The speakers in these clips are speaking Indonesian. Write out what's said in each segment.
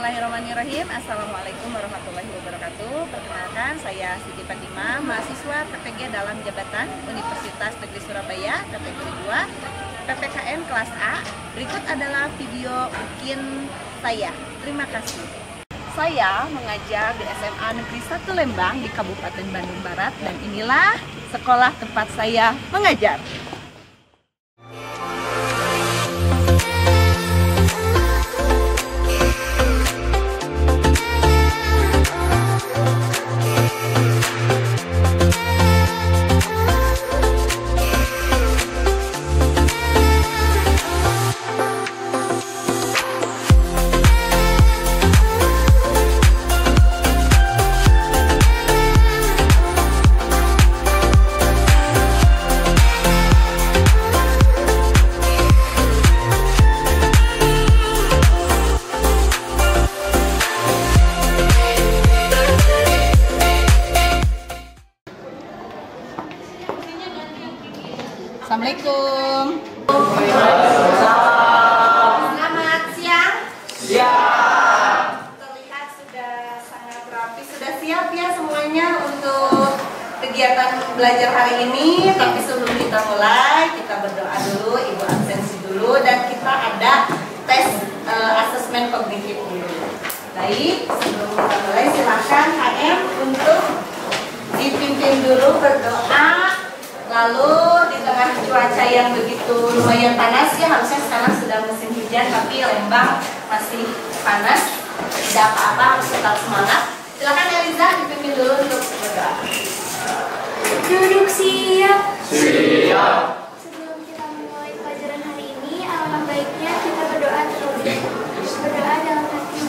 Bismillahirrahmanirrahim. Assalamualaikum warahmatullahi wabarakatuh. Perkenalkan, saya Siti Fatimah, mahasiswa PPG dalam jabatan Universitas Negeri Surabaya, kategori 2, PPKN kelas A. Berikut adalah video UKIN saya. Terima kasih. Saya mengajar di SMA Negeri 1 Lembang di Kabupaten Bandung Barat, dan inilah sekolah tempat saya mengajar. Assalamualaikum. Selamat siang. Siap. Terlihat sudah sangat rapi, sudah siap ya semuanya untuk kegiatan belajar hari ini. Tapi sebelum kita mulai, kita berdoa dulu, ibu absensi dulu, dan kita ada tes asesmen kognitif dulu. Baik, sebelum kita mulai silakan HM untuk dipimpin dulu berdoa. Lalu di tengah cuaca yang begitu lumayan panas ya, harusnya sekarang sudah musim hujan tapi Lembang masih panas. Tidak apa-apa, harus tetap semangat. Silakan Eliza dipimpin dulu untuk berdoa. Duduk siap. Siap. Sebelum kita memulai pelajaran hari ini, alangkah baiknya kita berdoa terlebih. Berdoa dalam hati.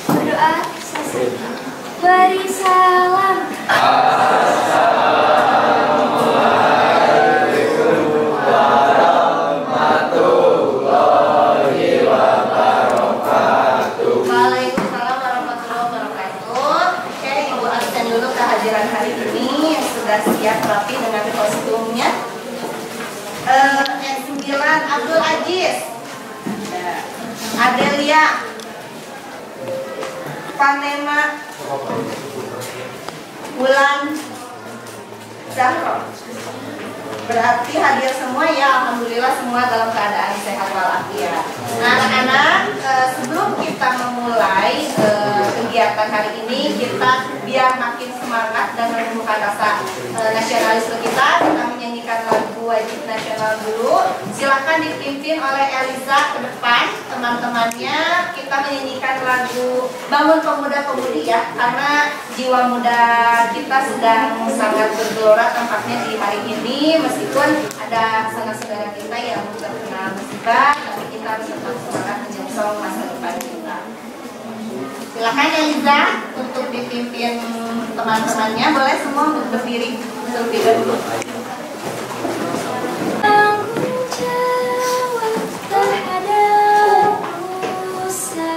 Berdoa selesai. Beri salam. Siap rapi dengan kostumnya. Yang 9 Abdul Aziz, Adelia, Panema, Bulan, Zahro. Berarti hadir semua ya, alhamdulillah semua dalam keadaan sehat walafiat. Nah anak-anak, sebelum kita memulai kegiatan hari ini, kita biar makin semangat dan menumbuhkan rasa nasionalisme kita menyanyikan lagu wajib nasional dulu. Silahkan dipimpin oleh Eliza ke depan, teman-temannya. Kita menyanyikan lagu Bangun Pemuda-Pemudi ya, karena jiwa muda kita sedang sangat bergelora tampaknya di hari ini. Meskipun ada saudara-saudara kita yang terkena musibah, tapi kita harus tetap semangat menyongsong masa depan kita. Silakan Eliza untuk dipimpin teman-temannya. Boleh semua untuk berdiri terlebih dahulu. Tanggung jawab terhadap Musa.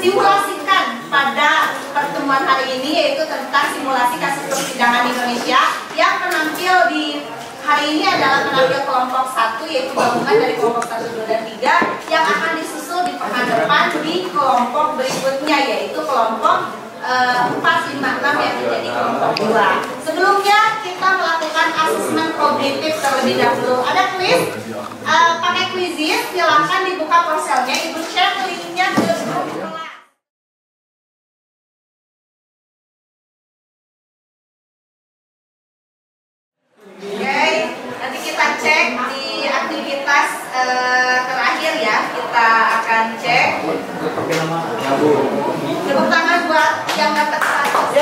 Simulasikan pada pertemuan hari ini, yaitu tentang simulasi kasus persidangan Indonesia. Yang penampil di hari ini adalah penampil kelompok 1, yaitu gabungan dari kelompok 1, 2, dan 3, yang akan disusul di pekan depan di kelompok berikutnya, yaitu kelompok 4, 5, 6 yang menjadi kelompok 2. Sebelumnya kita melakukan asesmen kognitif terlebih dahulu. Ada kuis, pakai kuis analisis, silakan dibuka porselnya, Ibu share linknya ke grup kelas. Oke, nanti kita cek di aktivitas terakhir ya. Kita akan cek. Tepuk tangan buat yang dapat 100.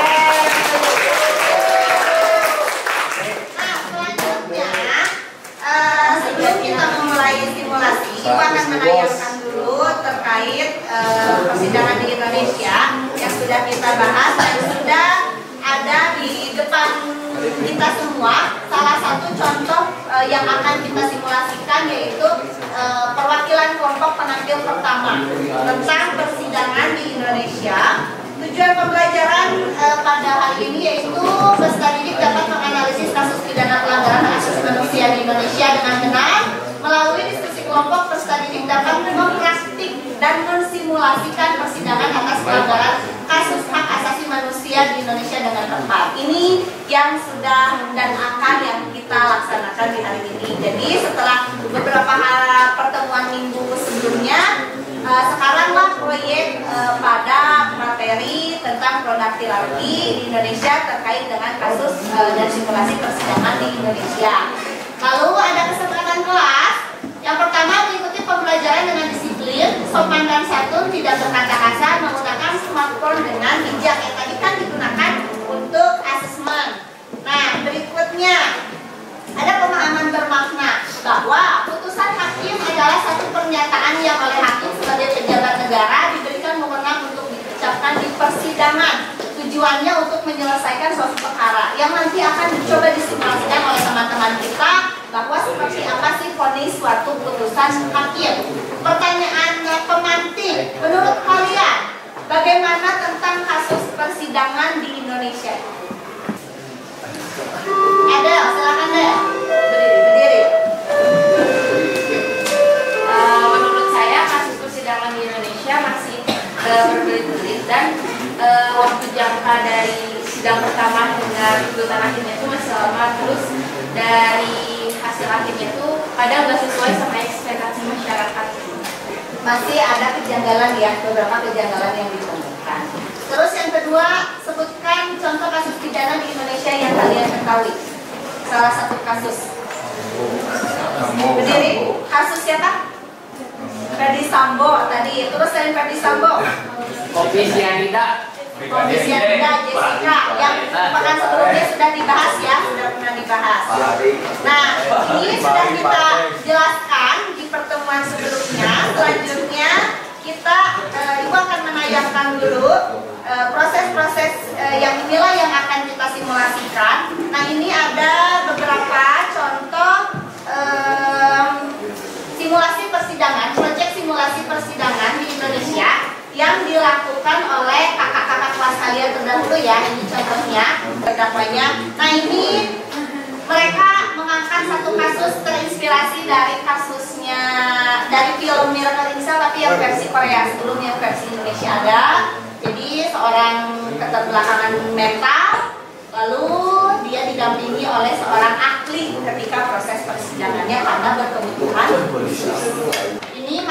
Nah, selanjutnya sebelum kita memulai simulasi, Ibu akan menayangkan dulu terkait persidangan di Indonesia yang sudah kita bahas dan sudah ada di depan kita semua. Salah satu contoh yang akan kita simulasikan yaitu perwakilan kelompok penampil pertama tentang persidangan di Indonesia. Tujuan pembelajaran pada hari ini yaitu peserta didik dapat menganalisis kasus pidana pelanggaran hak asasi manusia di Indonesia dengan benar. Melalui diskusi kelompok, peserta didik dapat mempraktik dan mensimulasikan persidangan atas pelanggaran kasus hak asasi manusia di Indonesia dengan tepat. Ini yang sudah dan akan yang kita laksanakan di hari ini. Jadi setelah beberapa pertemuan minggu sebelumnya, sekaranglah proyek pada materi tentang produktivitas di Indonesia terkait dengan kasus dan simulasi persidangan di Indonesia. Lalu ada kesempatan kelas. Yang pertama, mengikuti pembelajaran dengan disiplin, sopan dan santun, tidak berkata kasar, menggunakan smartphone dengan bijak yang tadi kan digunakan untuk asesmen. Nah, berikutnya ada pemahaman bermakna bahwa putusan hakim adalah satu pernyataan yang oleh hakim sebagai pejabat negara diberikan wewenang untuk diucapkan di persidangan. Tujuannya untuk menyelesaikan suatu perkara yang nanti akan dicoba disimulasikan oleh teman-teman kita bahwa seperti apa sih vonis suatu putusan hakim. Pertanyaannya pemantik, menurut kalian bagaimana tentang kasus persidangan di Indonesia? Adel, silakan deh. Berdiri. Menurut saya kasus persidangan di Indonesia masih berbelit-belit dan waktu jangka dari sidang pertama hingga tuntutan akhirnya itu masih lama, terus dari hasil akhirnya itu kadang nggak sesuai sama ekspektasi masyarakat. Masih ada kejanggalan ya, beberapa kejanggalan yang ditemukan. Terus yang kedua, sebutkan contoh kasus pidana di Indonesia yang kalian ketahui. Salah satu kasus. Berdiri. Kasus siapa? Ferdi Sambo tadi. Terus selain Ferdi Sambo, Kopi Sianida, Jessica yang pekan sebelumnya sudah dibahas ya, sudah pernah dibahas. Nah, ini sudah kita jelaskan di pertemuan sebelumnya. Selanjutnya kita Ibu akan menayangkan dulu proses-proses yang inilah yang akan kita simulasikan. Nah, ini ada beberapa contoh simulasi persidangan, proyek simulasi persidangan di Indonesia yang dilakukan oleh kakak-kakak kelas kalian terdahulu ya. Ini contohnya terdakwanya. Nah, ini mereka mengangkat satu kasus terinspirasi dari kasusnya dari film Miracle in Cell, tapi yang versi Korea. Sebelumnya versi Indonesia ada. Jadi seorang keterbelakangan mental, lalu dia didampingi oleh seorang ahli ketika proses persidangannya karena berkebutuhan khusus. Ini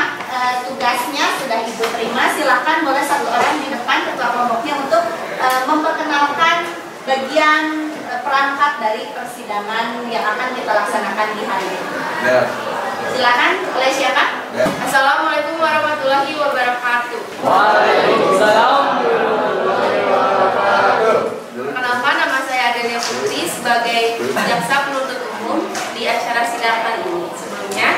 tugasnya sudah Ibu terima. Silakan boleh satu orang di depan ketua kelompoknya untuk memperkenalkan bagian perangkat dari persidangan yang akan kita laksanakan di hari ini. Silakan, oleh siapa? Assalamualaikum warahmatullahi wabarakatuh. Waalaikumsalam. Perkenalkan, nama saya Adelia Putri sebagai jaksa penuntut umum di acara sidang kali ini. Sebelumnya,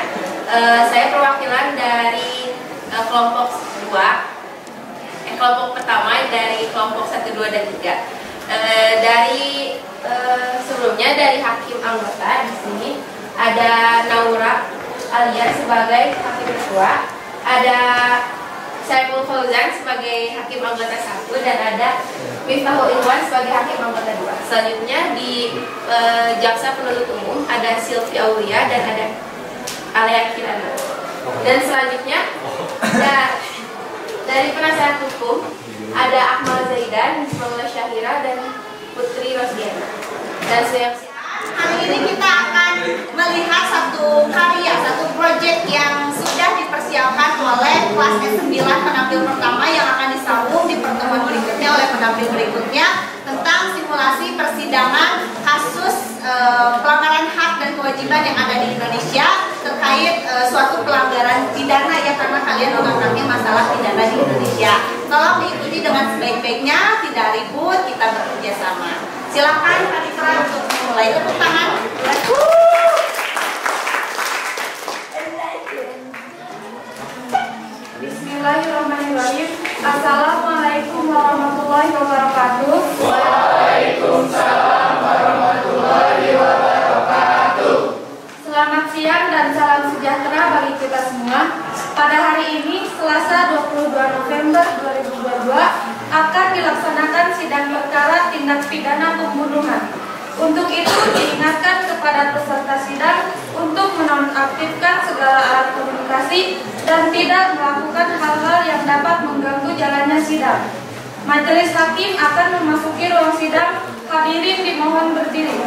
saya perwakilan dari kelompok 2, kelompok pertama dari kelompok 1, 2, dan 3. Sebelumnya dari hakim anggota di sini ada Naura Alia sebagai hakim ketua, ada Saiful Fauzan sebagai hakim anggota 1, dan ada Miftahul Irwan sebagai hakim anggota 2. Selanjutnya di jaksa penuntut umum ada Sylvia Aulia dan ada Alea Kirana. Dan selanjutnya dari penasihat hukum ada Akmal Zaidan, Ismail Syahira, dan Putri Rosdiana. Dan hari ini kita akan melihat satu karya, satu proyek yang kelas S9 penampil pertama yang akan disambung di pertemuan berikutnya oleh penampil berikutnya tentang simulasi persidangan kasus pelanggaran hak dan kewajiban yang ada di Indonesia terkait suatu pelanggaran pidana ya, karena kalian mengangkatnya masalah pidana di Indonesia. Tolong diikuti dengan sebaik-baiknya, tidak ribut, kita bekerja sama. Silakan Panitra untuk memulai. Tepuk tangan. Bismillahirrahmanirrahim. Assalamualaikum warahmatullahi wabarakatuh. Waalaikumsalam warahmatullahi wabarakatuh. Selamat siang dan salam sejahtera bagi kita semua. Pada hari ini, Selasa 22 November 2022, akan dilaksanakan sidang perkara tindak pidana pembunuhan. Untuk itu diingatkan kepada peserta sidang untuk menonaktifkan segala alat komunikasi dan tidak melakukan hal-hal yang dapat mengganggu jalannya sidang. Majelis hakim akan memasuki ruang sidang. Hadirin dimohon berdiri.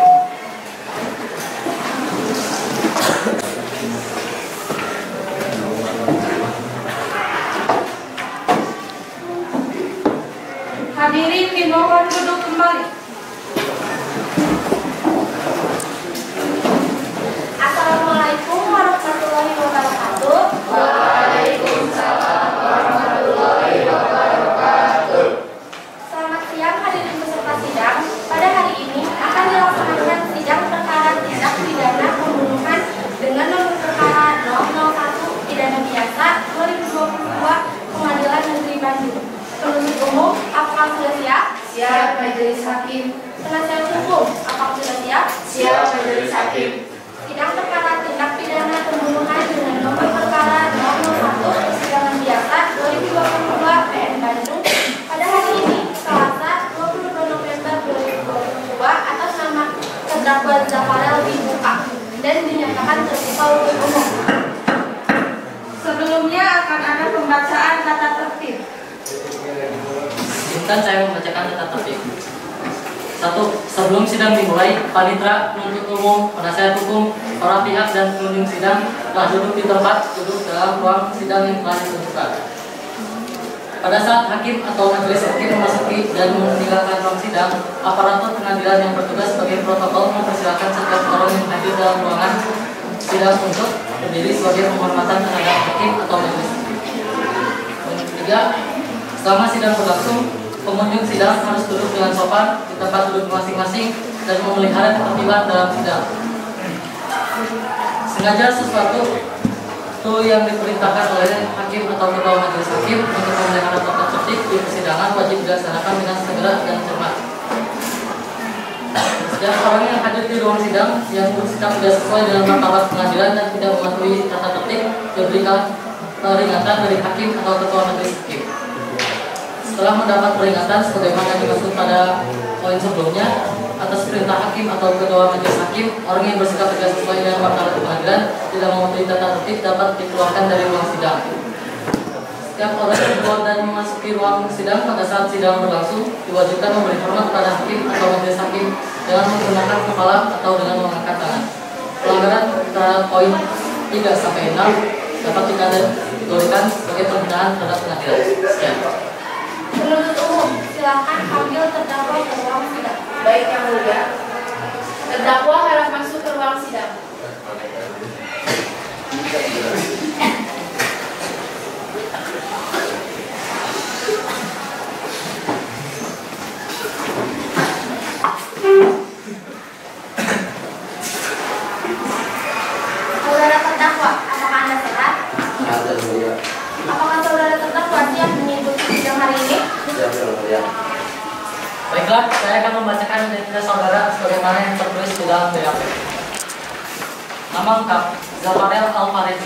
Hadirin dimohon duduk kembali. Assalamualaikum warahmatullahi wabarakatuh. Waalaikumsalam warahmatullahi wabarakatuh. Selamat siang hadirin peserta sidang. Pada hari ini akan dilaksanakan sidang perkara tindak pidana pembunuhan dengan nomor perkara 001 pidana biasa 2022 Pengadilan Negeri Bandung. Penuntut umum, apakah sudah siap? Siap, Majelis Hakim. Penasihat hukum, apakah sudah siap? Siap, Majelis Hakim. Sidang perkara tindak pidana pembunuhan dengan nomor perkara 001 persidangan biasa 2022 PN Bandung pada hari ini Selasa 22 November 2022 atas nama terdakwa Zafarel dibuka dan dinyatakan terbuka untuk umum. Sebelumnya akan ada pembacaan tata tertib. Izinkan saya membacakan tata tertib. 1. Sebelum sidang dimulai, panitera, penuntut umum, penasihat hukum, para pihak dan pengunjung sidang telah duduk di tempat duduk dalam ruang sidang yang telah ditentukan. Pada saat hakim atau majelis hakim memasuki dan meninggalkan ruang sidang, aparatur pengadilan yang bertugas sebagai protokol mempersilakan setiap orang yang hadir dalam ruangan sidang untuk berdiri sebagai penghormatan terhadap hakim atau majelis hakim. 3. Selama sidang berlangsung, pengunjung sidang harus duduk dengan sopan di tempat duduk masing-masing dan memelihara ketertiban dalam sidang. Sengaja sesuatu itu yang diperintahkan oleh hakim atau ketua majelis hakim untuk memelihara tata tertib di persidangan wajib dilaksanakan dengan segera dan cermat. Setiap orang yang hadir di ruang sidang yang bersikap tidak sesuai dengan martabat pengadilan dan tidak mematuhi tata tertib diberikan peringatan dari hakim atau ketua majelis hakim. Setelah mendapat peringatan sebagaimana dimaksud pada poin sebelumnya, atas perintah hakim atau ketua majelis hakim, orang yang bersikap tidak sesuai dengan martabat pengadilan tidak mematuhi tata tertib dapat dikeluarkan dari ruang sidang. Setiap orang yang keluar dan memasuki ruang sidang pada saat sidang berlangsung diwajibkan memberi hormat kepada hakim atau majelis hakim dengan menggunakan kepala atau dengan mengangkat tangan. Pelanggaran terhadap poin 3 sampai 6 dapat dikategorikan sebagai penghinaan terhadap pengadilan. Sekian. Penuntut umum, silakan panggil terdakwa ke ruang sidang. Baik yang mulia, terdakwa harap masuk ke ruang sidang. Saudara terdakwa, apakah Anda sehat? Apakah saudara terdakwa siap mengikuti sidang hari ini? Baiklah, saya akan membacakan identitas saudara sebagaimana yang tertulis di dalam BAP. Nama lengkap, Zafarel Al-Farid.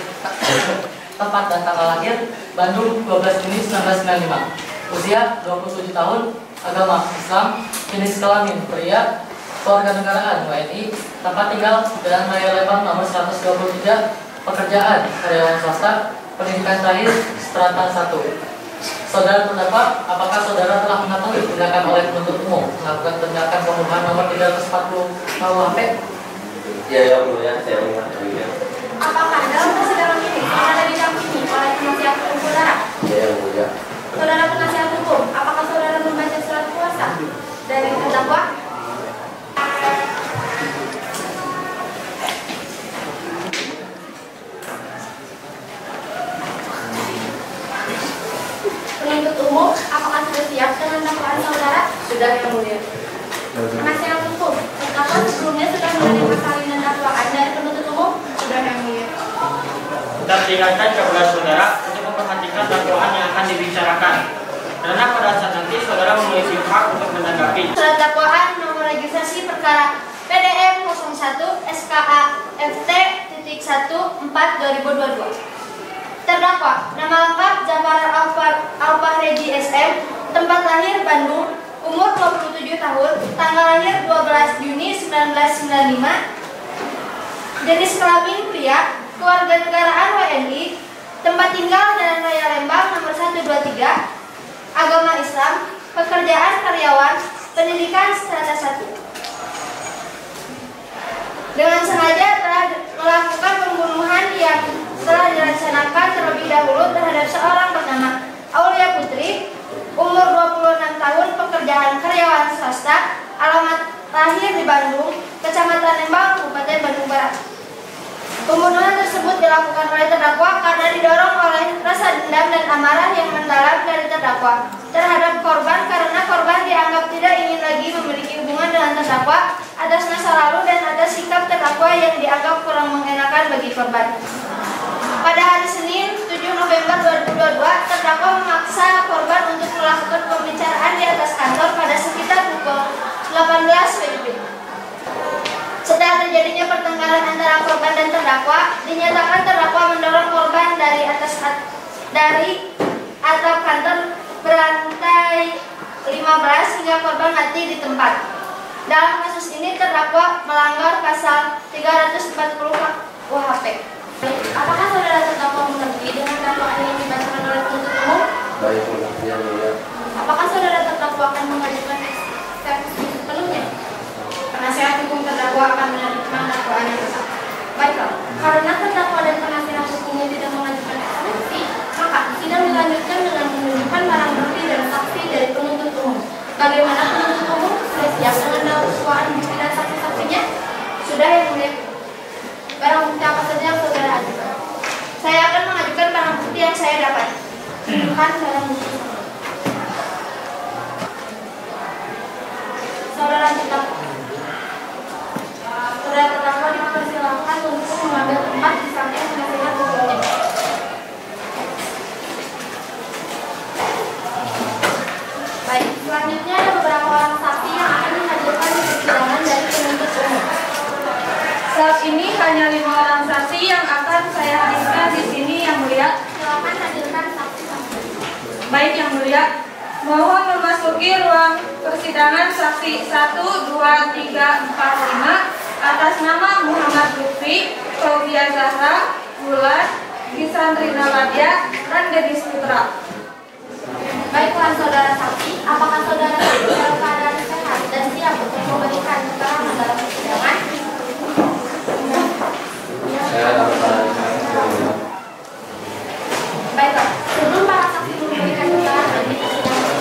Tempat dan tanggal lahir, Bandung 12 Juni 1995. Usia 27 tahun, agama Islam, jenis kelamin pria, kewarganegaraan WNI, tempat tinggal Jalan Raya Lembang nomor 123, pekerjaan karyawan swasta, pendidikan terakhir strata 1. Saudara terdakwa, apakah saudara telah mengetahui tindakan oleh penuntut umum melakukan tindakan pembunuhan nomor 340 KUHP? Ya, ya, Bu, ya, saya mengetahuinya. Apakah dalam persidangan ini ada didampingi oleh penasihat hukum saudara? Ya, yang mulia. Saudara penasihat hukum, apakah saudara membaca surat kuasa dari terdakwa? Penuntut umum, apakah sudah siap dengan dakwaan saudara? Sudah, yang mulia. Penasihat hukum, terdakwa sebelumnya sudah menerima salinan dakwaan dari penuntut umum? Sudah, yang mulia. Kita peringatkan kepada saudara untuk memperhatikan dakwaan yang akan dibicarakan, karena pada saat nanti saudara memiliki hak untuk menanggapi. Surat dakwaan nomor registrasi perkara PDM 01 SKA FT.14/2022. Terdakwa, nama lengkap Jafar Al-Fahreji SM, tempat lahir Bandung, umur 27 tahun, tanggal lahir 12 Juni 1995, jenis kelamin pria, kewarganegaraan WNI, tempat tinggal Jalan Raya Lembang nomor 123, agama Islam, pekerjaan karyawan, pendidikan strata 1. Dengan sengaja telah melakukan pembunuhan yang telah direncanakan terlebih dahulu terhadap seorang bernama Aulia Putri, umur 26 tahun, pekerjaan karyawan swasta, alamat lahir di Bandung, Kecamatan Lembang, Kabupaten Bandung Barat. Pembunuhan tersebut dilakukan oleh terdakwa karena didorong oleh rasa dendam dan amarah yang mendalam dari terdakwa terhadap korban, karena korban dianggap tidak ingin lagi memiliki hubungan dengan terdakwa atas masa lalu dan atas sikap terdakwa yang dianggap kurang mengenakan bagi korban. Pada hari Senin 7 November 2022, terdakwa memaksa korban untuk melakukan pembicaraan di atas kantor pada sekitar pukul 18 WIB. Setelah terjadinya pertengkaran antara korban dan terdakwa, dinyatakan terdakwa mendorong korban dari atap kantor berantai 15 hingga korban mati di tempat. Dalam kasus ini terdakwa melanggar pasal 340 KUHP. Apakah saudara terdakwa mengerti dengan dakwaan yang dibacakan oleh penuntut umum? Baik, yang mulia. Apakah saudara terdakwa akan mengajukan eksepsi sepenuhnya? Penasihat hukum terdakwa akan menerima dakwaan yang besar. Baiklah, karena terdakwa dan penasihat hukumnya tidak mengajukan eksepsi, maka sidang dilanjutkan dengan menunjukkan barang bukti dan saksi dari penuntut umum. Bagaimana penuntut umum sudah siap dengan dakwaan bukti dan saksi-saksinya? Sudah, yang mulia. Barang bukti apa saja yang saudara ajukan? Saya akan mengajukan barang bukti yang saya dapat. Tunjukkan barang bukti. Saudara terdakwa. Saudara terdakwa dipersilakan untuk mengambil tempat di samping penasihat hukumnya. Baik, selanjutnya ada beberapa orang saksi yang akan dihadirkan di persidangan dari penuntut umum. Saat ini hanya 5 orang saksi yang akan saya hadirkan di sini, yang mulia. Silakan hadirkan saksi-saksi. Baik, yang mulia. Mohon memasuki ruang persidangan saksi 1, 2, 3, 4, 5 atas nama Muhammad Lutfi, Fauzia Zahra, Bulan, Gisandrina Ladia, dan Dedis Putra. Baiklah saudara saksi, apakah saudara dalam keadaan sehat dan siap untuk memberikan keterangan dalam persidangan? Saya dalam keadaan sehat. Baiklah, sebelum para saksi memberikan keterangan di persidangan,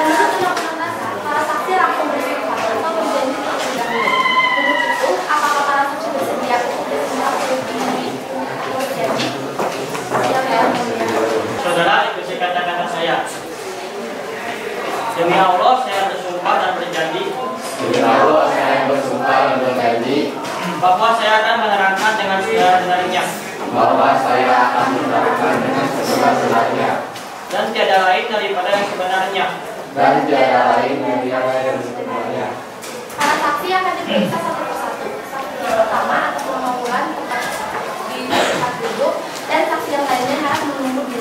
menurut undang-undang dasar, para saksi langsung bersumpah atau berjanji terlebih dahulu. Untuk itu, apakah para saksi bersedia untuk bersumpah untuk berjanji? Siap ya, mulia. Saudara, ikuti kata-kata saya. Demi Allah, saya bersumpah dan berjanji. Demi Allah, saya bersumpah dan berjanji Bahwa saya akan menerangkan dengan sebenar-benarnya. bahwa saya akan menerangkan dengan sebenar-benarnya Dan tiada lain daripada yang sebenarnya. dan tiada lain yang dari sebenarnya. Para saksi akan diperiksa satu persatu. Saksi yang pertama atas nama Bulan tempat di tempat duduk, dan saksi yang lainnya harus menunggu di.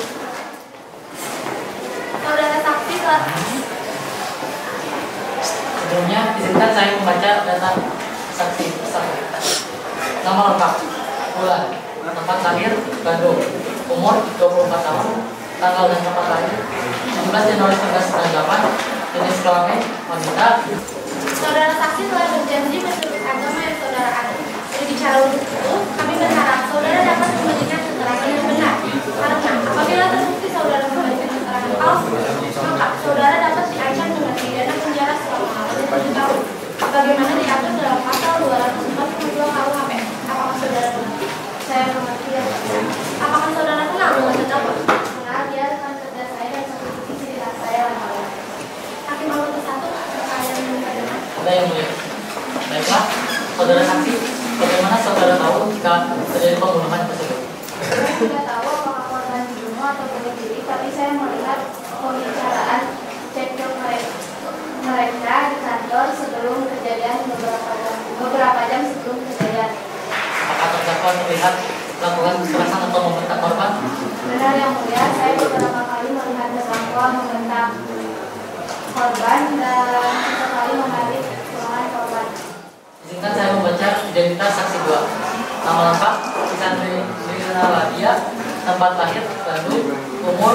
Saudara saksi telah. Sebelumnya, izinkan saya membaca data saksi tersebut. Nama lengkap: Bulan, tempat lahir Bandung, umur 24 tahun, tanggal dan tempat lahir 17 Januari 1998, jenis kelamin wanita. Saudara saksi telah berjanji menurut agama yang saudara anut. Berbicara untuk itu, kami berharap saudara dapat memberikan keterangan yang benar. Karena apabila Bagaimana saudara tahu jika terjadi pembunuhan tersebut? Saya tidak tahu apakah korban dibunuh atau bunuh diri, tapi saya melihat pembicaraan cekcok mereka di kantor sebelum kejadian beberapa jam sebelum kejadian. Apakah terdakwa terlihat melakukan kekerasan atau membentak korban? Benar yang mulia, saya beberapa kali melihat terdakwa membentak korban dan sesekali menarik ruangan korban. Izinkan saya membaca identitas saksi 2. Nama lengkap Santri Ladia, tempat lahir Bandung, umur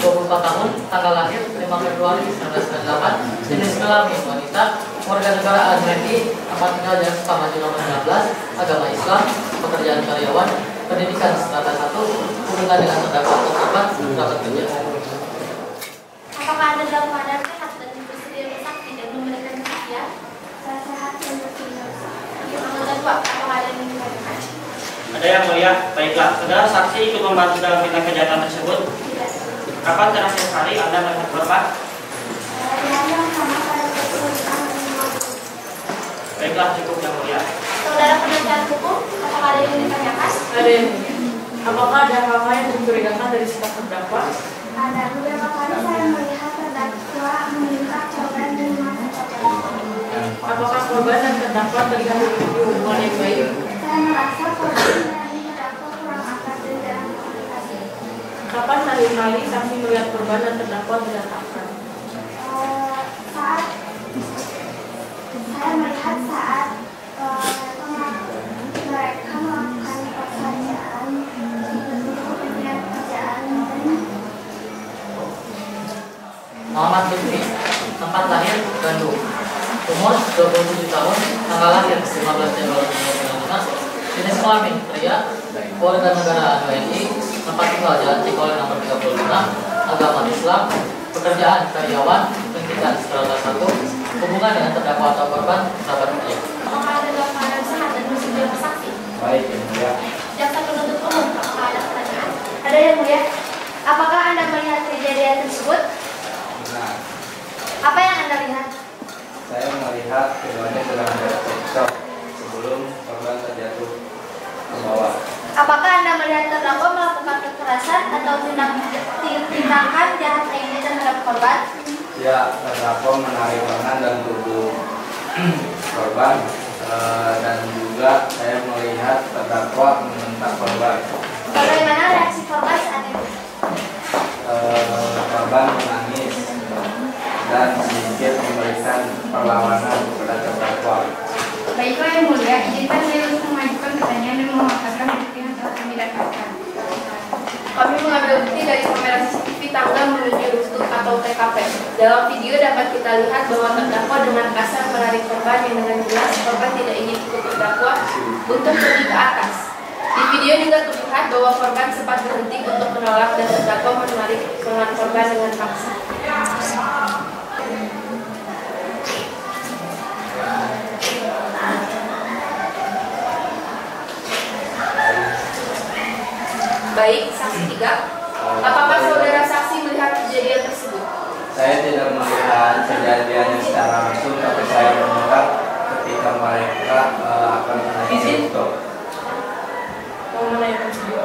24 tahun, tanggal lahir 5 Februari 1998, jenis kelamin wanita, warga negara Armenia, tempat tinggal Jalan Sukamaju nomor 16, agama Islam, pekerjaan karyawan, pendidikan strata 1, hubungan dengan terdakwa atau korban, dapat kerja. Apakah Anda dalam keadaan sehat dan bersedia bersaksi dan memberikan kesaksian? Saya sehat dan bersedia bersaksi. Yang kedua, apakah ada yang ingin ditanyakan? Ada yang mulia? Baiklah, saudara saksi ikut membantu dalam tindak kejahatan tersebut. Tidak. Kapan terakhir kali Anda melihat korban? Yang sama pada kesulitan dan Baiklah, cukup yang mulia. saudara penasihat hukum, apakah ada yang ingin ditanyakan? Ada yang apakah ada hal-hal yang mencurigakan dari sikap terdakwa? Ada beberapa kali saya melihat terdakwa meminta korban dan memasuk korban. Apakah korban dan terdakwa terlihat memiliki hubungan yang baik? Saya merasa korban dan terdakwa kurang akrab dan jarang komunikasi. Kapan kali saksi melihat korban dan terdakwa tidak akrab? Saat saya melihat saat mereka melakukan pekerjaan kemudian pekerjaan dan Muhammad Lutfi, tempat lahir Bandung, umur 27 tahun, tanggal lahir 15 Januari 2019, jenis kelamin pria, warga negara WNI, tempat tinggal Jalan Cikole nomor 35, agama Islam, pekerjaan karyawan, pendidikan strata 1, hubungan dengan terdakwa atau korban, sahabat kerja. apakah ada dalam keadaan sehat dan bersedia bersaksi? Baik, ya. Jaksa penuntut umum, apakah ada pertanyaan? Ada yang mulia. Apakah Anda melihat kejadian tersebut? Nah, Apa yang Anda lihat? saya melihat keduanya sedang bercekcok sebelum korban terjatuh ke bawah. Apakah Anda melihat terdakwa melakukan kekerasan atau tindakan jahat lainnya terhadap korban? Ya, terdakwa menarik lengan dan tubuh korban, dan juga saya melihat terdakwa membentak korban. Bagaimana reaksi korban saat itu? Korban menangis dan sedikit memberikan perlawanan kepada terdakwa. Baiklah yang mulia, izinkan saya untuk mengajukan pertanyaan dan memaparkan bukti yang telah kami dapatkan. Kami mengambil bukti dari kamera CCTV tanggal menuju rusuk atau TKP. Dalam video dapat kita lihat bahwa terdakwa dengan kasar menarik korban yang dengan jelas korban tidak ingin ikut terdakwa untuk pergi ke atas. Di video juga terlihat bahwa korban sempat berhenti untuk menolak dan terdakwa menarik lengan korban dengan paksa. Baik, saksi 3. Apakah saudara saksi melihat kejadian tersebut? Saya tidak melihat kejadian secara langsung, tapi saya mendengar ketika mereka akan menaiki motor. Mau menaikkan video?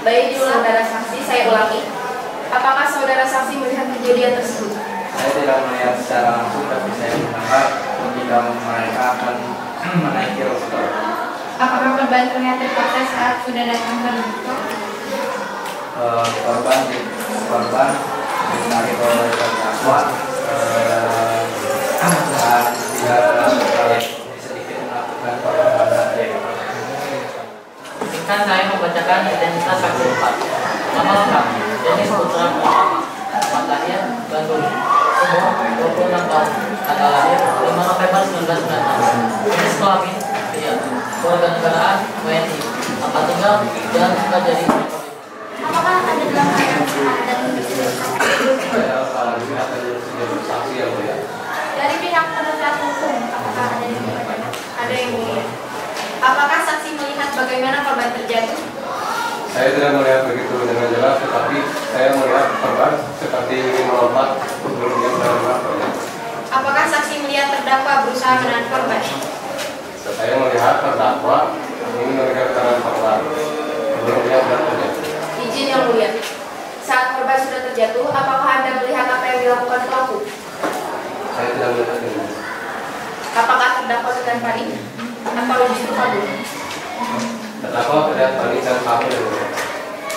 Baik, saudara saksi, saya ulangi. Apakah saudara saksi melihat kejadian tersebut? Saya tidak melihat secara langsung, tapi saya mendengar ketika mereka akan menaiki motor. Apakah korban terlihat terpaksa saat sudah datang ke motor? Korban ditarik oleh terdakwa dan tidak sedikit melakukan perlawanan. Izinkan saya membacakan identitas saksi 4. Nama lengkap Denis Putra Muhammad, tempat lahir Bandung, umur 26 tahun, tanggal lahir 5 November 1996, jenis kelamin pria, warga negaraan WNI, tempat tinggal Jalan Sukajadi. Apakah ada dalam keadaan sehat dan bersedia bersaksi? Saya apalagi akan sudah bersaksi ya, Bu ya. Dari pihak penasihat hukum, apakah ada yang bertanya? Ada yang mulia. Apakah saksi melihat bagaimana korban terjatuh? Saya tidak melihat begitu dengan jelas, tetapi terjatuh, apakah Anda melihat apa yang dilakukan pelaku? Saya tidak melihat ini. Apakah terdakwa sedang panik atau justru kabur? Terdakwa terlihat panik dan kabur yang mulia.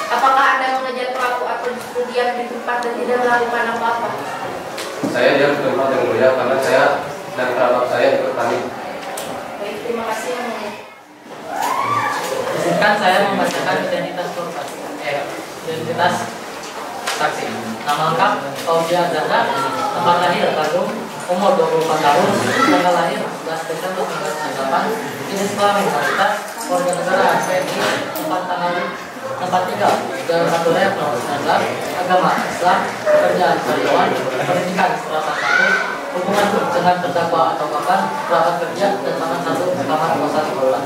Apakah Anda mengejar pelaku atau justru diam di tempat dan tidak melakukan apa-apa? Saya diam di tempat yang mulia karena saya dan kerabat saya ikut panik. Baik, terima kasih yang mulia. Izinkan saya membacakan identitas korban. Identitas saksi. Nama lengkap Fauzia Zahra, tempat lahir Bandung, umur 24 tahun, tanggal lahir 11 Desember 1998, jenis kelamin wanita, warga negara PNI, tempat tinggal Jalan Satu Raya nomor 19, agama Islam, pekerjaan karyawan, pendidikan strata 1, hubungan dengan terdakwa atau korban, kerabat kerja, dan tangan 1 kamar kosan korban.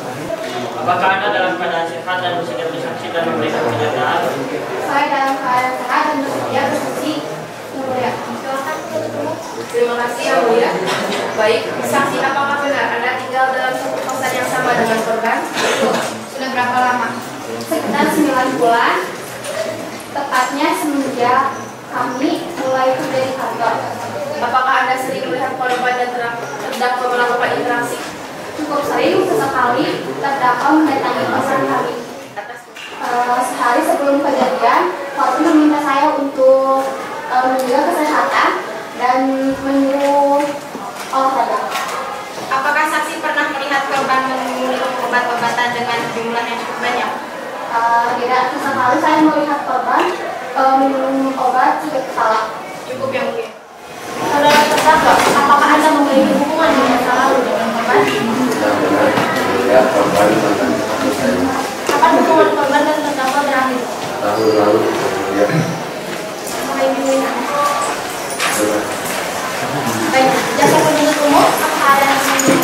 Apakah Anda dalam keadaan sehat dan bersedia bersaksi dan memberikan pernyataan? Saya dalam keadaan sehat dan bersedia bersaksi. Yang mulia, silakan. Terima kasih yang mulia. Baik, saksi, apakah benar Anda tinggal dalam satu kosan yang sama dengan korban? Sudah berapa lama? Sekitar 9 bulan. Tepatnya semenjak kami mulai kerja di kantor. Apakah Anda sering melihat korban dan terdakwa melakukan interaksi? Cukup sering, sesekali terdakwa mendatangi kosan kami. Sehari sebelum kejadian, korban meminta saya untuk menjaga kesehatan dan menyuruh olahraga. Apakah saksi pernah melihat korban meminum obat-obatan dengan jumlah yang cukup banyak? Tidak, sesekali saya melihat korban minum obat sakit kepala. Cukup yang mulia. Saudara terdakwa, apakah Anda memiliki hubungan di masa lalu dengan korban? Tidak benar melihat korban mantan suami saya. Kapan hubungan korban dan terdakwa berakhir? Tahun lalu ya. Mulai minggu ini. Benar. Baik, jasa penuntut umum, apakah ada yang ingin?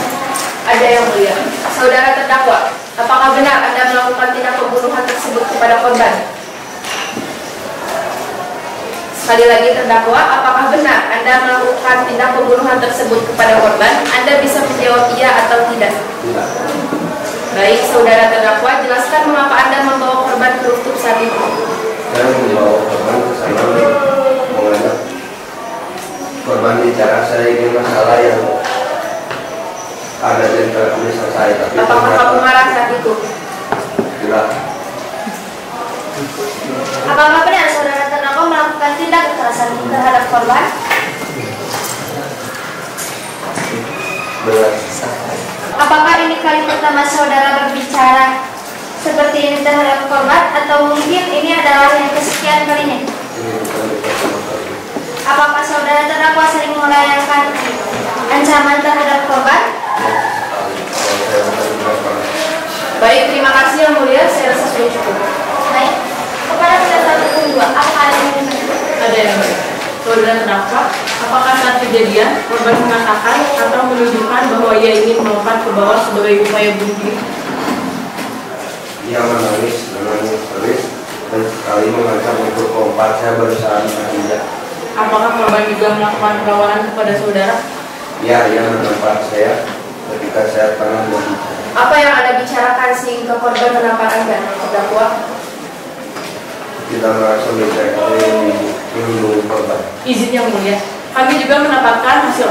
Ada yang mulia. Saudara terdakwa, apakah benar Anda melakukan tindak pembunuhan tersebut kepada korban? Sekali lagi terdakwa, apakah benar Anda melakukan tindak pembunuhan tersebut kepada korban? Anda bisa menjawab iya atau tidak. Tidak. Baik, saudara terdakwa, jelaskan mengapa Anda membawa korban ke rooftop saat itu. Saya membawa korban ke sana mengajak korban bicara. Saya ingin masalah yang ada di antara kami selesai. Tapi Apakah kamu marah saat itu? tidak. Apakah benar saudara terdakwa melakukan tindak kekerasan terhadap korban? Benar. Apakah ini kali pertama saudara berbicara seperti ini terhadap korban atau mungkin ini adalah yang kesekian kalinya? Ini bukan di pertama kali. Apakah saudara terdakwa sering melayangkan ancaman terhadap korban? Kalau saya bukan berapa. Baik, terima kasih yang mulia. Saya rasa sudah cukup. Baik, kepada penasihat hukum 2, apa ada yang ingin menanyakan? Ada yang baik. Saudara terdakwa, apakah saat kejadian korban mengatakan atau menunjukkan bahwa ia ingin melompat ke bawah sebagai upaya bunuh diri? Ia menangis terus dan sekali mengancam untuk lompat. Saya berusaha tidak. Apakah korban juga melakukan perlawanan kepada saudara? Ya, ia menempat saya ketika saya tengah berbicara. Apa yang Anda bicarakan sehingga korban menampar Anda, terdakwa? Kita merasa mencari melindungi korban. Izin yang mulia. Kami juga mendapatkan hasil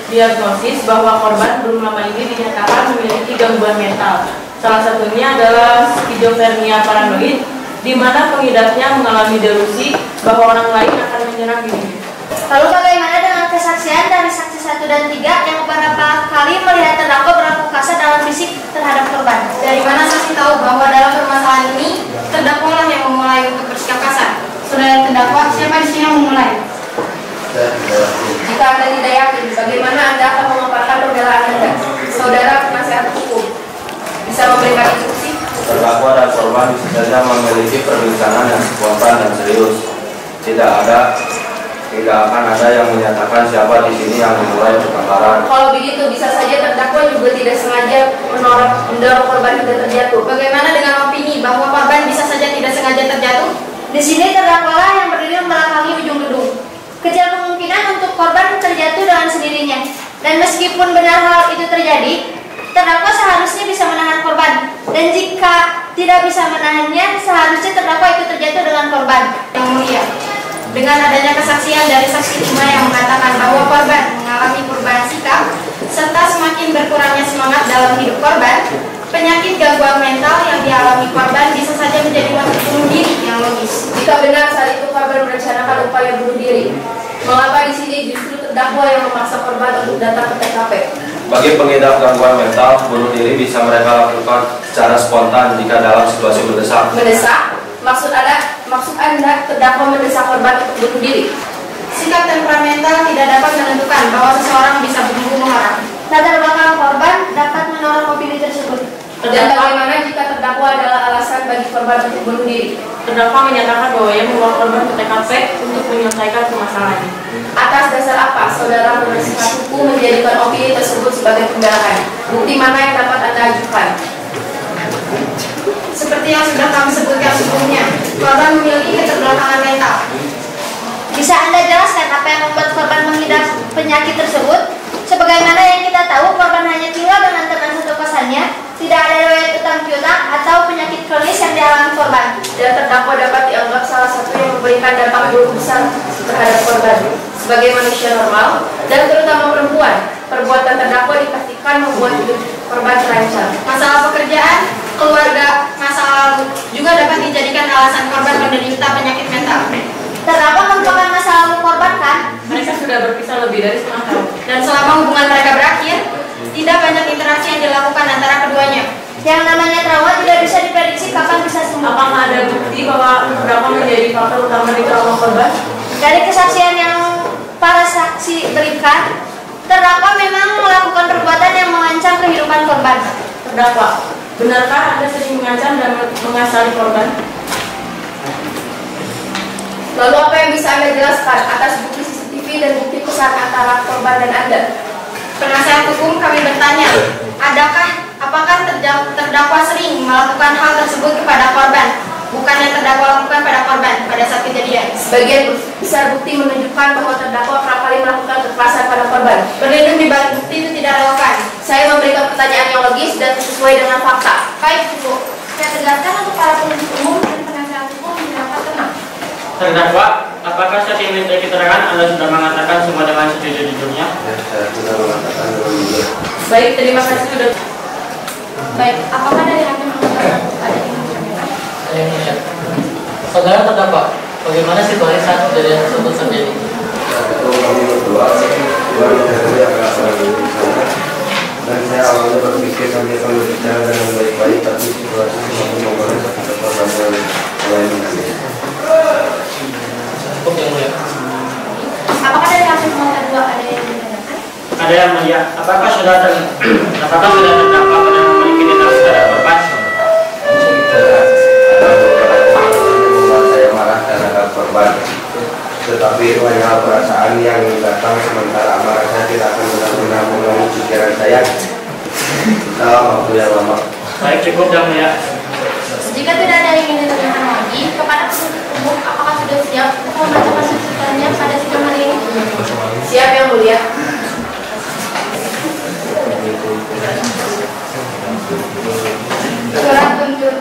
diagnosis bahwa korban belum lama ini dinyatakan memiliki gangguan mental. Salah satunya adalah skizofrenia paranoid, di mana pengidapnya mengalami delusi bahwa orang lain akan menyerang dirinya. Lalu bagaimana dengan kesaksian dari saksi 1 dan 3 yang beberapa kali melihat terdakwa berlaku kasar dalam fisik terhadap korban? Dari mana saksi tahu bahwa dalam permasalahan ini terdakwa lah yang memulai untuk bersikap kasar? Saudara terdakwa, siapa di sini yang memulai? Saya tidak yakin. Jika Anda tidak yakin, bagaimana Anda akan memaparkan pembelaan Anda? Saudara penasihat hukum bisa memberikan instruksi? Terdakwa dan korban bisa saja memiliki perbincangan yang spontan dan serius. Tidak akan ada yang menyatakan siapa di sini yang memulai pertengkaran. Kalau begitu, bisa saja terdakwa juga tidak sengaja mendorong korban hingga terjatuh. Bagaimana dengan opini bahwa korban bisa saja tidak sengaja terjatuh? Di sini terdakwalah yang berdiri membelakangi ujung gedung. Kecil kemungkinan untuk korban terjatuh dengan sendirinya. Dan meskipun benar hal itu terjadi, terdakwa seharusnya bisa menahan korban. Dan jika tidak bisa menahannya, seharusnya terdakwa itu terjatuh dengan korban. Yang mulia, Dengan adanya kesaksian dari saksi 5 yang mengatakan bahwa korban mengalami perubahan sikap serta semakin berkurangnya semangat dalam hidup korban, penyakit gangguan mental yang dialami korban bisa saja menjadi motif bunuh diri yang logis. Jika benar saat itu korban merencanakan upaya bunuh diri, mengapa di sini justru terdakwa yang memaksa korban untuk datang ke TKP? Bagi pengidap gangguan mental, bunuh diri bisa mereka lakukan secara spontan jika dalam situasi mendesak. Mendesak? Maksud Anda terdakwa mendesak korban untuk bunuh diri? Sikap temperamental tidak dapat menentukan bahwa seseorang bisa membunuh orang. Latar belakang korban dapat mendorong opini tersebut. Dan bagaimana jika terdakwa adalah alasan bagi korban untuk bunuh diri? Terdakwa menyatakan bahwa ia membawa korban ke TKP untuk menyelesaikan permasalahannya. Atas dasar apa saudara penasihat hukum menjadikan opini tersebut sebagai pembelaan? Bukti mana yang dapat Anda ajukan? Seperti yang sudah kami sebutkan sebelumnya, korban memiliki keterbelakangan mental. Bisa Anda jelaskan apa yang membuat korban mengidap penyakit tersebut? Sebagaimana yang kita tahu, korban hanya tinggal dengan teman satu kosannya, tidak ada riwayat utang piutang atau penyakit kronis yang dialami korban. Dan terdakwa dapat dianggap salah satu yang memberikan dampak buruk besar terhadap korban. Sebagai manusia normal dan terutama perempuan, perbuatan terdakwa dipastikan membuat hidup korban terancam. Masalah pekerjaan, keluarga, masa lalu juga dapat dijadikan alasan korban menderita penyakit mental. Terdakwa merupakan masa lalu korban kan? Mereka sudah berpisah lebih dari setengah tahun. Dan selama hubungan mereka berakhir, tidak banyak interaksi yang dilakukan antara keduanya. Yang namanya trauma tidak bisa diprediksi kapan bisa sembuh. Apakah ada bukti bahwa terdakwa menjadi faktor utama di trauma korban? Dari kesaksian yang para saksi berikan, terdakwa memang melakukan perbuatan yang mengancam kehidupan korban. Terdakwa, benarkah Anda sering mengancam dan mengasari korban? Lalu apa yang bisa Anda jelaskan atas bukti CCTV dan bukti pesan antara korban dan Anda? Penasihat hukum kami bertanya, apakah terdakwa sering melakukan hal tersebut kepada korban, bukan yang terdakwa lakukan pada korban pada saat kejadian? Sebagian besar bukti menunjukkan bahwa terdakwa kerap kali melakukan kekerasan pada korban. Berlindung di balik bukti itu tidak relevan. Saya memberikan pertanyaan yang logis dan sesuai dengan fakta. Baik, Bu. Saya tegaskan untuk para penuntut umum dan penasihat hukum dapat tenang. Terdakwa, apakah saat ini dari keterangan Anda sudah mengatakan semua dengan sejujur-jujurnya? Ya, saya sudah mengatakan dengan jujur. Baik, terima kasih sudah. Baik, apakah dari hakim ada yang Saudara terdakwa, bagaimana situasi saat kejadian tersebut terjadi? Ketua kami berdua yang agak di sana. Dan saya awalnya berpikir kami akan berbicara dengan baik-baik, tapi situasi semakin membalas kepada korban yang lain. Cukup yang mulia. Apakah dari hakim kedua ada yang ditanyakan? Ada yang mulia, apakah sudah terdakwa pada memiliki identitas terhadap korban? Saya marah terhadap korban, tetapi itu hanya perasaan yang datang sementara amarah saya tidak akan benar-benar mengganggu pikiran saya dalam waktu yang lama. Baik, cukup yang mulia. Jika tidak ada yang ingin ditanyakan lagi, kepada penuntut umum, apakah sudah siap untuk membacakan tuntutannya pada sidang hari ini? Siap yang mulia. Surat tuntut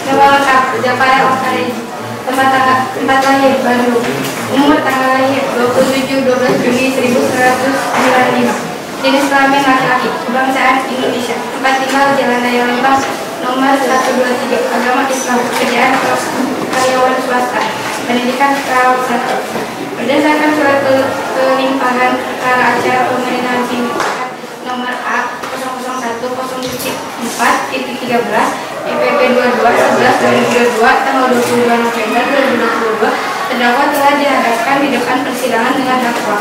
nama lengkap Japara Okare, tempat lahir Bandung, umur tanggal lahir 27 12 Juni 1995, jenis kelamin laki-laki, kebangsaan Indonesia, tempat tinggal Jalan Raya Lembang nomor 123, agama Islam, pekerjaan karyawan swasta, pendidikan perawat satu. Berdasarkan surat kelimpangan perkara acara pemerintahan sindikat nomor A 001-04-13 IPP 22/11/2022 tanggal 22 November 2022, terdakwa telah dihadapkan di depan persidangan dengan dakwa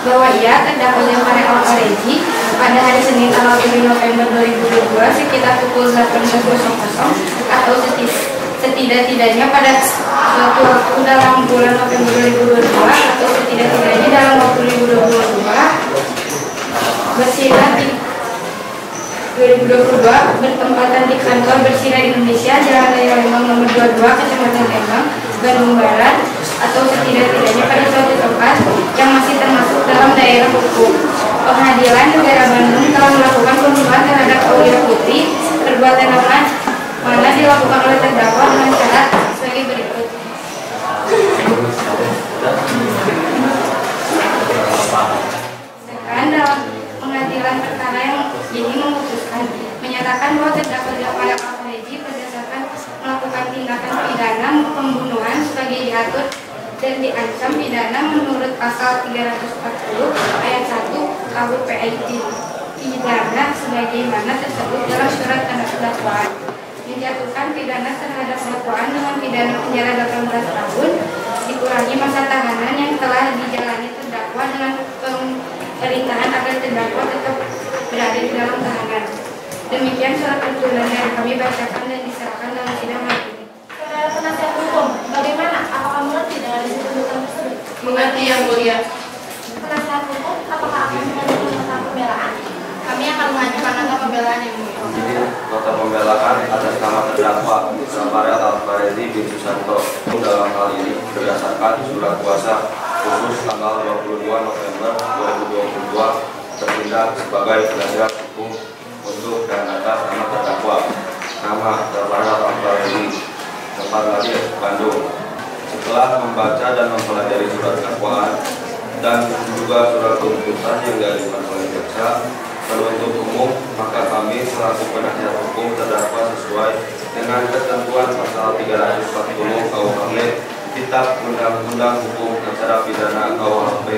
bahwa ia terdakwa Japara Al-Fareji pada hari Senin tanggal 7 November 2022 sekitar pukul 18.00 atau setidak-tidaknya pada suatu waktu dalam bulan November 2022 atau setidak-tidaknya dalam waktu 2022 bersinar di 2022 bertempatan di kantor Bersinar Indonesia Jalan Raya Lembang nomor 22 Kecamatan Lembang, Bandung Barat atau setidak-tidaknya pada suatu tempat yang masih termasuk dalam daerah hukum. Pengadilan Negara Bandung telah melakukan pembunuhan terhadap Aulia Putri. Perbuatan mana dilakukan oleh terdakwa dengan cara sebagai berikut. diatur dan diancam pidana menurut pasal 340 ayat 1 KUH PIT pidana sebagaimana tersebut dalam surat tanda dakwaan, menjatuhkan pidana terhadap dakwaan dengan pidana penjara 18 tahun, dikurangi masa tahanan yang telah dijalani terdakwa dengan pemerintahan agar terdakwa tetap berada di dalam tahanan. Demikian surat tuntutan yang kami bacakan dan diserahkan dalam sidang hari ini. Saudara penasihat hukum, bagaimana? Apakah mengerti dengan isi tuntutan tersebut? Mengerti yang mulia. Penasihat hukum, apakah akan mengajukan nota pembelaan? Kami akan mengajukan nota pembelaan yang mulia. Jadi nota pembelaan atas nama terdakwa Rafael Alvarezi bin Susanto dalam hal ini berdasarkan surat kuasa khusus tanggal 22 November 2022 tertindak sebagai penasihat hukum untuk dan atas nama terdakwa nama Rafael Alvarezi, tempat lahir Bandung. Setelah membaca dan mempelajari surat dakwaan dan juga surat tuntutan yang diajukan oleh jaksa penuntut umum, maka kami selaku penasihat hukum terdakwa sesuai dengan ketentuan pasal 340 KUHP Kitab Undang-Undang Hukum Acara Pidana KUHP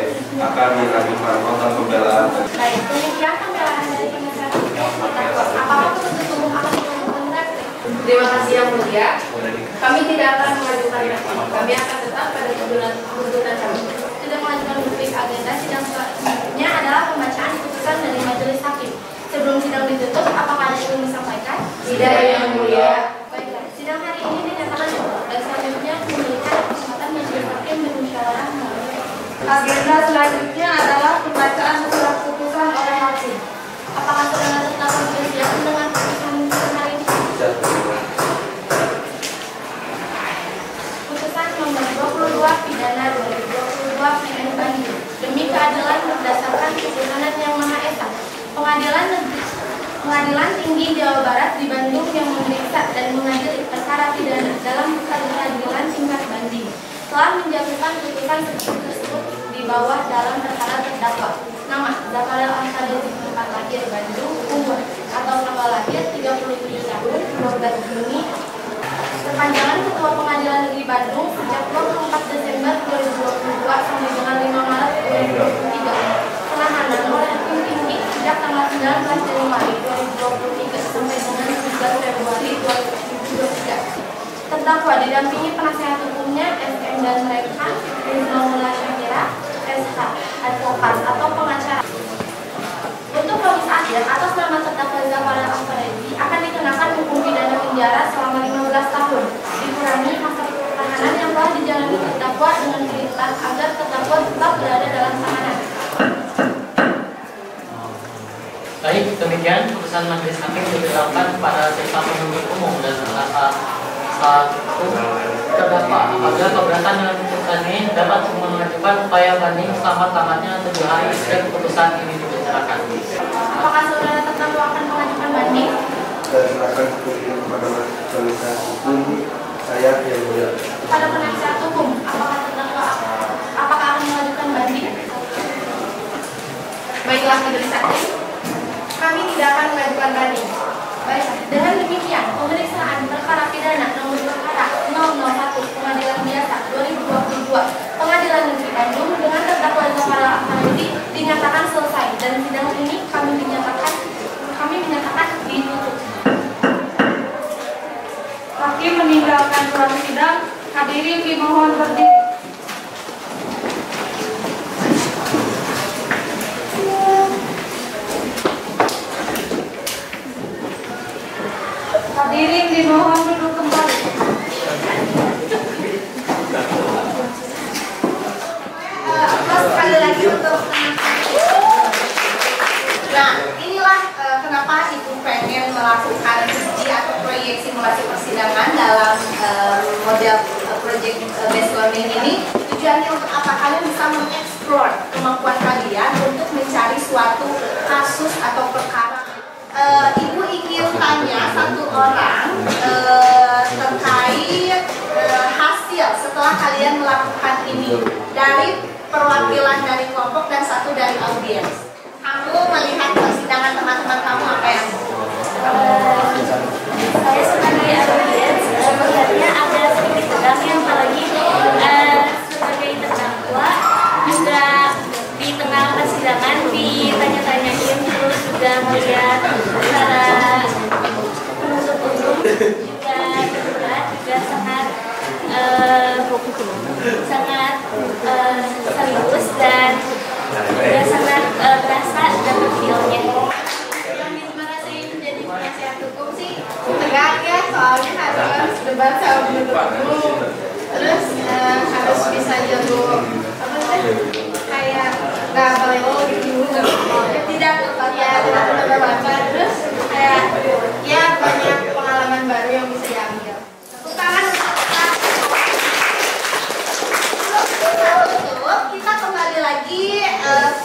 akan mengajukan nota pembelaan. Baik, demikian pembelaan dari penasihat hukum terdakwa. Apakah penuntut umum akan mengajukan replika? Terima kasih yang mulia. Kami tidak akan mengajukan replika. Kami akan tetap pada tuntutan kami. Sudah mengajukan replika. Agenda sidang selanjutnya adalah pembacaan putusan dari majelis hakim. Sebelum sidang ditutup, apakah ada yang ingin disampaikan? Tidak yang mulia. Baiklah, sidang hari ini dinyatakan tutup dan selanjutnya memberikan kesempatan majelis hakim bermusyawarah melalui. Agenda selanjutnya adalah pembacaan surat putusan oleh hakim. Apakah saudara tetap bersedia dengan putusan hari ini? Putusan nomor 22 pidana 2022 PN Bandung demi keadilan berdasarkan keputusan yang Maha Esa. Pengadilan Tinggi Jawa Barat di Bandung yang memeriksa dan mengadili perkara pidana dalam pengadilan tingkat banding telah menjatuhkan putusan tersebut di bawah dalam perkara terdakwa nama Rafael Alvarezi, tempat lahir Bandung, umur atau tanggal lahir 37 tahun 12 Juni. Perpanjangan Ketua Pengadilan Negeri Bandung sejak 24 Desember 2022 sampai dengan 5 Maret 2023. Penahanan oleh Hakim Tinggi sejak tanggal 19 Januari 2023 sampai dengan 13 Februari 2023. Terdakwa didampingi penasihat hukumnya SM dan Rekan, Rizma Mula Syakira, SH, advokat atau pengacara. Untuk vonis akhir atas nama terdakwa Rafael Alvarezi akan dikenakan hukum pidana penjara selama 15 tahun, dikurangi masa tahanan yang telah dijalani terdakwa dengan perintah agar terdakwa tetap berada dalam tahanan. Baik, demikian putusan majelis hakim diberlakukan pada jaksa penuntut umum dan satu terdakwa apabila keberatan dengan putusan ini dapat mengajukan upaya banding selama-lamanya 7 hari sejak putusan ini dibicarakan. Apakah saudara terdakwa akan mengajukan banding? Dan silakan kepada penasihat hukum saya yang mulia. Pada penasihat hukum, apakah terdakwa akan mengajukan banding? Baiklah majelis hakim, kami tidak akan mengajukan banding. Baik, dengan demikian pemeriksaan perkara pidana nomor perkara 001 Pengadilan Biasa 2022 Pengadilan Negeri Bandung dengan terdakwa Rafael Alvarezi dinyatakan selesai dan sidang ini kami menyatakan ditutup. Hakim meninggalkan ruang sidang. Hadirin dimohon berdiri. Hadirin dimohon duduk kembali. Sekali lagi untuk nah inilah kenapa Ibu pengen melakukan uji atau proyek simulasi persidangan dalam model project based learning ini. Tujuannya untuk apa? Kalian bisa mengeksplor kemampuan kalian untuk mencari suatu kasus atau perkara. Ibu ingin tanya satu orang terkait hasil setelah kalian melakukan ini dari perwakilan dari kelompok dan satu dari audiens. Kamu melihat persidangan teman-teman kamu apa yang? Saya sebagai audiens melihatnya ada sedikit tegang, apalagi sangat serius dan juga sangat berasa dan feel-nya. Yang dimarahin menjadi penasihat hukum sih Tegak ya, soalnya harus debat sama penuntut umum. Terus harus bisa jago apa sih? Kayak nggak boleh gitu, tidak terbaca. Terus kayak ya banyak pengalaman baru yang bisa diambil. Tepuk tangan untuk kita kembali lagi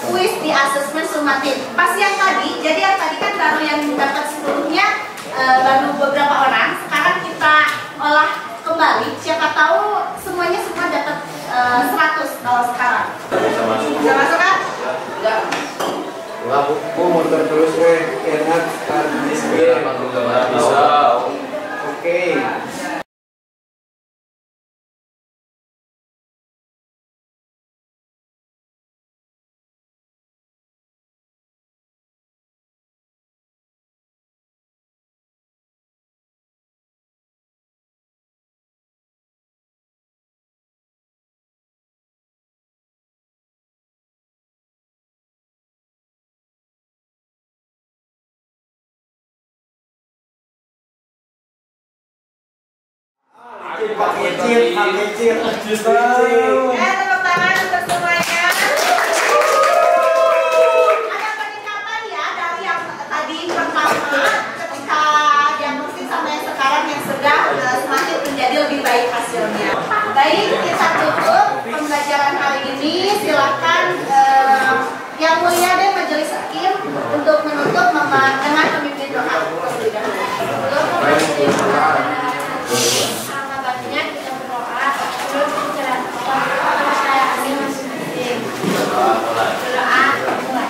kuis di asesmen sumatif. Pas yang tadi, jadi yang tadi kan baru yang dapat sebelumnya baru beberapa orang. Sekarang kita olah kembali. Siapa tahu semuanya semua dapat 100 kalau sekarang. Bisa masuk kan? Enggak. Wah, aku muter terus enak kan bisa. Oke. Pakai chip. Tepuk tangan untuk semuanya. Ada peningkatan ya dari yang tadi pertama ketika diagnosis sampai sekarang yang sudah semakin menjadi lebih baik hasilnya. Baik, kita tutup pembelajaran hari ini. Silakan yang mulia deh Majelis Hakim untuk menutup dengan memimpin doa terlebih dahulu. kita berdoa terus berjalan saya ini masih berdoa mulai.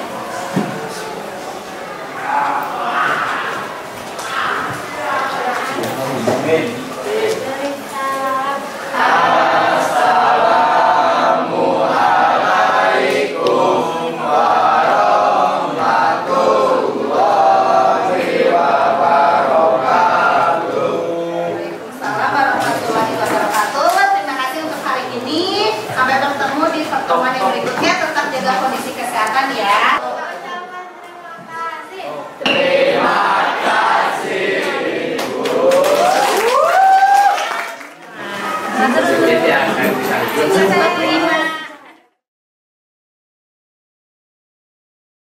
Sampai bertemu di pertemuan yang berikutnya. Tetap jaga kondisi kesehatan ya. Terima kasih, Bu. Terima kasih.